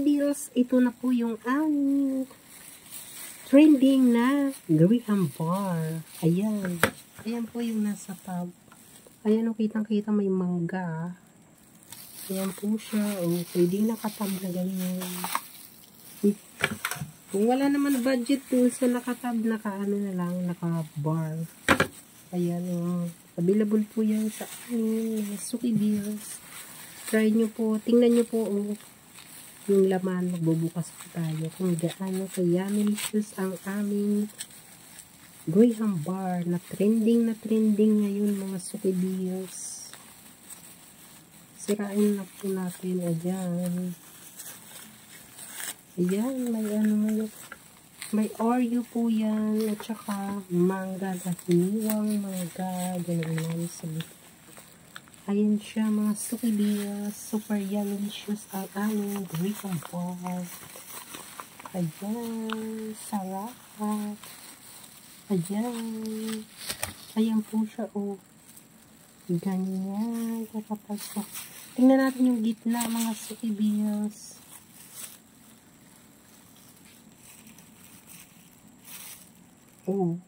Sukibils, ito na po yung aming trending na Graham bar. Ayan. Ayan po yung nasa tub. Ayan o, kitang-kita may mangga. Ayan po siya. O, pwede nakatab na ganyan. Kung wala naman budget po sa nakatab, naka-ano na lang, naka-bar. Ayan o. Available po yan sa amin. Sukibils. Try nyo po. Tingnan nyo po o. Yung laman. Magbubukas po tayo. Kung gaano kaya delicious ang aming Graham bar na trending ngayon mga Sukibils. Sirain na po natin. Ayan. Ayan. May Oreo po yan. At saka mangga na hiniwang mangga. Ganun namin sabihin. Ayan siya mga Sukibils. Super delicious ang aming Graham bar. Ayan. Sarap. Ayan. Ayan po siya o. Ganyan. Kakapasok. Tingnan natin yung gitna mga Sukibils. Oh.